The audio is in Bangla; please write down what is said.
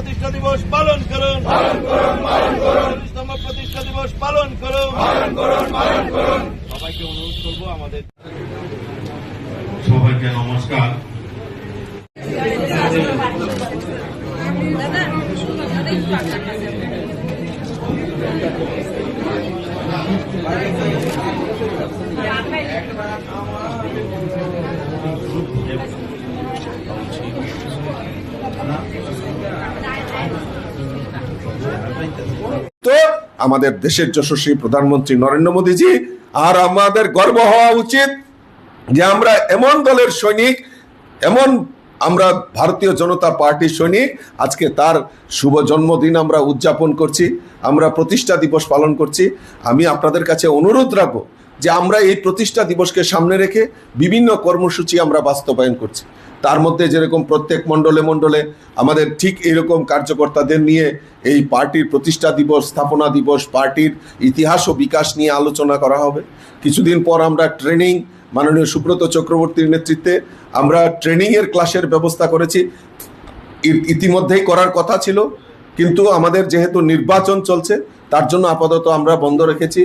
প্রতিষ্ঠা দিবস পালন করুন, 40তম প্রতিষ্ঠা দিবস পালন করুন। সবাইকে অনুরোধ করবো আমাদের সবাইকে নমস্কার। তো আমাদের দেশের যশস্বী প্রধানমন্ত্রী নরেন্দ্র মোদীজি, আর আমাদের গর্ব হওয়া উচিত যে আমরা এমন দলের সৈনিক, এমন আমরা ভারতীয় জনতা পার্টির সৈনিক। আজকে তার শুভ জন্মদিন আমরা উদযাপন করছি, আমরা প্রতিষ্ঠা দিবস পালন করছি। আমি আপনাদের কাছে অনুরোধ রাখবো যে আমরা এই প্রতিষ্ঠা দিবসকে সামনে রেখে বিভিন্ন কর্মসূচি আমরা বাস্তবায়ন করছি। তার মধ্যে যেরকম প্রত্যেক মণ্ডলে মণ্ডলে আমাদের ঠিক এইরকম কার্যকর্তাদের নিয়ে এই পার্টির প্রতিষ্ঠা দিবস, স্থাপনা দিবস, পার্টির ইতিহাস ও বিকাশ নিয়ে আলোচনা করা হবে। কিছুদিন পর আমরা ট্রেনিং, মাননীয় সুব্রত চক্রবর্তীর নেতৃত্বে আমরা ট্রেনিংয়ের ক্লাসের ব্যবস্থা করেছি। ইতিমধ্যেই করার কথা ছিল, কিন্তু আমাদের যেহেতু নির্বাচন চলছে তার জন্য আপাতত আমরা বন্ধ রেখেছি।